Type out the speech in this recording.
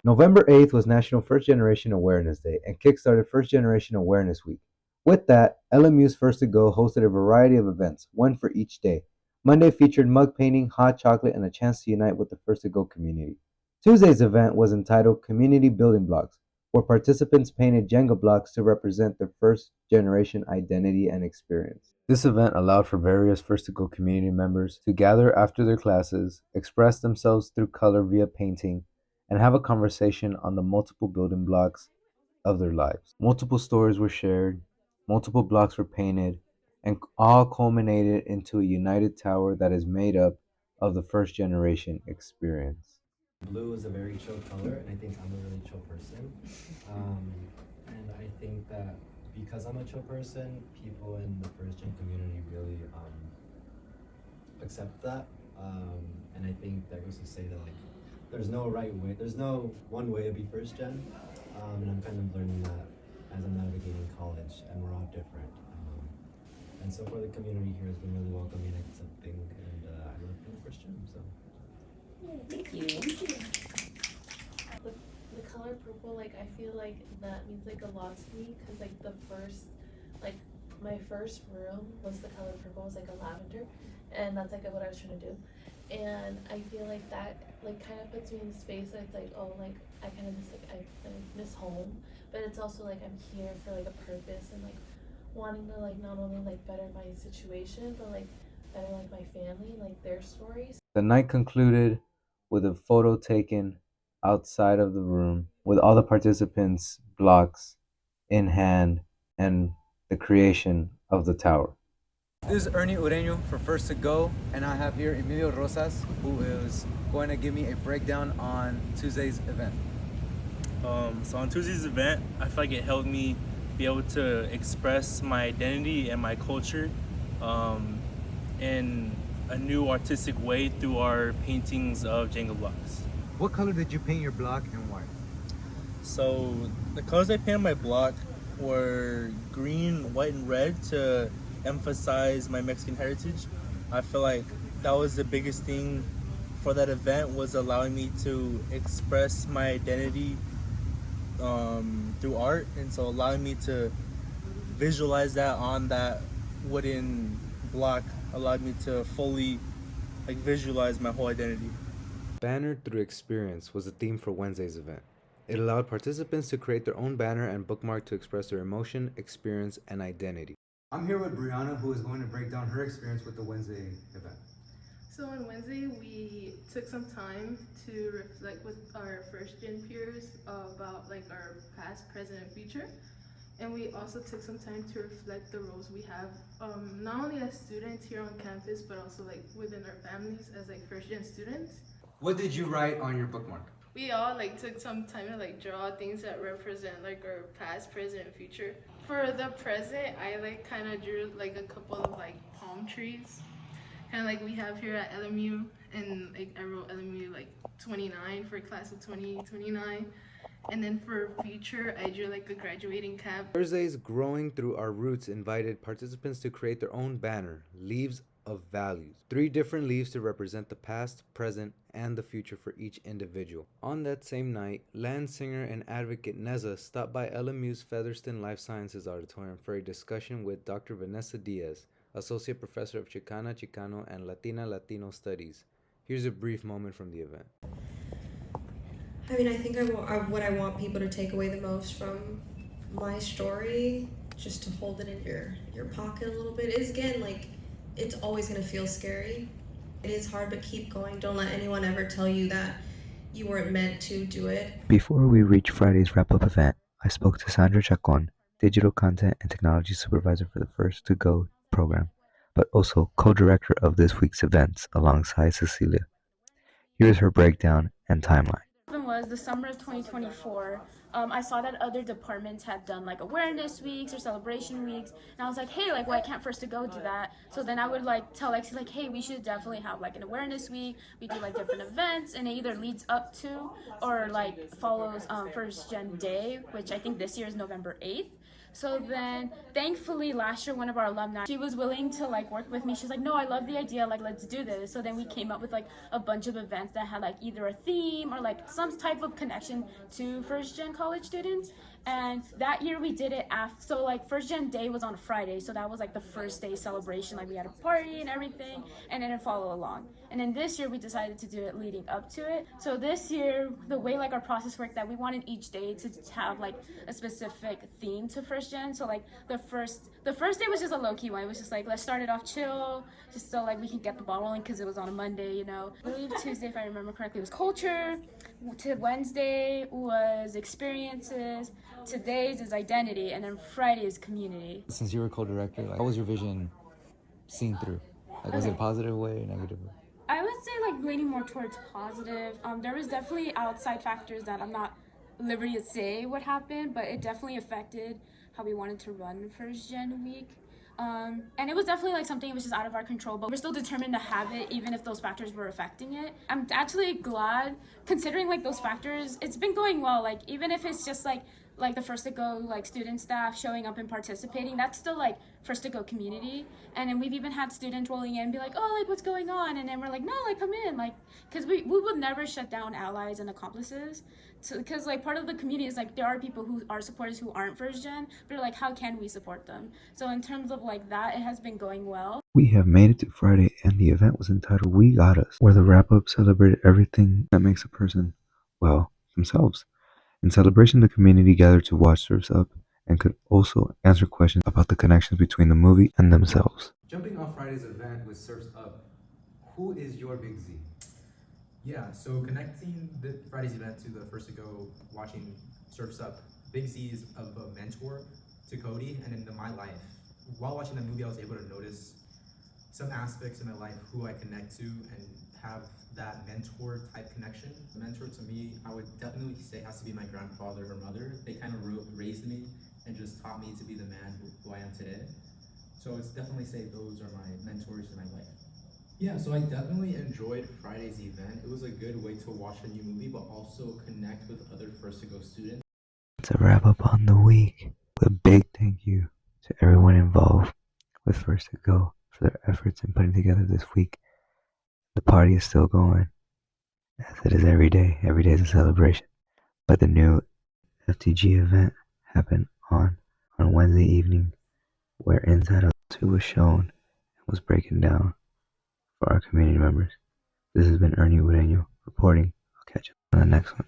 November 8th was National First Generation Awareness Day and kickstarted First Generation Awareness Week. With that, LMU's First to Go hosted a variety of events, one for each day. Monday featured mug painting, hot chocolate, and a chance to unite with the First to Go community. Tuesday's event was entitled Community Building Blocks, where participants painted Jenga blocks to represent their first generation identity and experience. This event allowed for various First to Go community members to gather after their classes, express themselves through color via painting, and have a conversation on the multiple building blocks of their lives. Multiple stories were shared, multiple blocks were painted, and all culminated into a united tower that is made up of the first generation experience. Blue is a very chill color, and I think I'm a really chill person. Um, and I think that because I'm a chill person, people in the first gen community really accept that. And I think that goes to say that like there's no right way, there's no one way to be first gen. And I'm kind of learning that as I'm navigating college, and we're all different. And so far, the community here has been really welcoming and accepting, and I love being first gen. So. Thank you. The color purple, like I feel like that means like a lot to me because like like my first room was the color purple, was like a lavender, and that's like what I was trying to do. And I feel like that like kind of puts me in space that it's like, oh, like I kind of miss I miss home, but it's also like I'm here for like a purpose and like wanting to like not only like better my situation but like better like my family, like their stories. The night concluded with a photo taken outside of the room with all the participants' blocks in hand and the creation of the tower. This is Ernie Ureño for First to Go, and I have here Emilio Rosas, who is going to give me a breakdown on Tuesday's event. So on Tuesday's event, I feel like it helped me be able to express my identity and my culture in a new artistic way through our paintings of Jenga blocks. What color did you paint your block and why? So the colors I painted on my block were green, white, and red to emphasize my Mexican heritage. I feel like that was the biggest thing for that event, was allowing me to express my identity through art, and so allowing me to visualize that on that wooden block allowed me to fully like visualize my whole identity. Banner through Experience was the theme for Wednesday's event. It allowed participants to create their own banner and bookmark to express their emotion, experience, and identity. I'm here with Brianna, who is going to break down her experience with the Wednesday event. So on Wednesday, we took some time to reflect with our first gen peers about like our past, present, and future. And we also took some time to reflect the roles we have, not only as students here on campus, but also like within our families as like first gen students. What did you write on your bookmark? We all like took some time to like draw things that represent like our past, present, and future. For the present, I like kind of drew like a couple of like palm trees, kind of like we have here at LMU, and like I wrote LMU like 29 for class of 2029. And then for future, I drew like a graduating cap. Thursday's Growing Through Our Roots invited participants to create their own banner, Leaves of Values. 3 different leaves to represent the past, present, and the future for each individual. On that same night, land singer and advocate Neza stopped by LMU's Featherston Life Sciences Auditorium for a discussion with Dr. Vanessa Diaz, Associate Professor of Chicana, Chicano, and Latino Studies. Here's a brief moment from the event. I mean, I think what I want people to take away the most from my story, just to hold it in your pocket a little bit, is again, like, it's always going to feel scary. It is hard, but keep going. Don't let anyone ever tell you that you weren't meant to do it. Before we reach Friday's wrap-up event, I spoke to Sandra Chacon, Digital Content and Technology Supervisor for the First to Go program, but also co-director of this week's events alongside Cecilia. Here's her breakdown and timeline. Was the summer of 2024. I saw that other departments had done like awareness weeks or celebration weeks, and I was like, hey, like, why can't First to Go do that? So then I would like tell Lexi like, hey, we should definitely have like an awareness week. We do like different events, and it either leads up to or like follows First Gen Day, which I think this year is November 8th. So then thankfully last year one of our alumni, she was willing to like work with me. She's like, no, I love the idea, like let's do this. So then we came up with like a bunch of events that had like either a theme or like some type of connection to first gen college students. And that year we did it after, so like first gen day was on a Friday, so that was like the first day celebration, like we had a party and everything, and then it followed along. And then this year we decided to do it leading up to it. So this year the way like our process worked, that we wanted each day to have like a specific theme to first gen. So like the first day was just a low-key one. It was just like, let's start it off chill, just so like we can get the ball rolling, because it was on a Monday, you know. I believe Tuesday, if I remember correctly, was culture. To Wednesday was experiences. Today's is identity, and then Friday is community. Since you were co-director, like, how was your vision seen through? Like, was it a positive way or negative way? I would say like leaning more towards positive. There was definitely outside factors that I'm not liberty to say what happened, but it definitely affected how we wanted to run First Gen Week. And it was definitely like something that was just out of our control, but we're still determined to have it even if those factors were affecting it. I'm actually glad, considering like those factors, it's been going well. Like even if it's just like the first to go like student staff showing up and participating, that's still like first to go community. And then we've even had students rolling in and be like, oh, like what's going on? And then we're like, no, like come in, like, because we would never shut down allies and accomplices, because like part of the community is like there are people who are supporters who aren't first gen, but like how can we support them? So in terms of like that, it has been going well. We have made it to Friday, and the event was entitled We Got Us, where the wrap-up celebrated everything that makes a person, well, themselves. In celebration, the community gathered to watch Surf's Up and could also answer questions about the connections between the movie and themselves. Jumping off Friday's event with Surf's Up, who is your Big Z? Yeah, so connecting Friday's event to the first to go watching Surf's Up, Big Z is a mentor to Cody and into my life. While watching the movie, I was able to notice some aspects in my life who I connect to and have that mentor type connection. A mentor to me, I would definitely say has to be my grandfather or mother. They kind of raised me and just taught me to be the man who I am today. So it's definitely say those are my mentors in my life. Yeah, so I definitely enjoyed Friday's event. It was a good way to watch a new movie, but also connect with other first to go students. To wrap up on the week, a big thank you to everyone involved with First to Go for their efforts in putting together this week. The party is still going, as it is every day. Every day is a celebration. But the new FTG event happened on Wednesday evening, where Inside Out 2 was shown and was breaking down for our community members. This has been Ernie Ureño reporting. I'll catch you on the next one.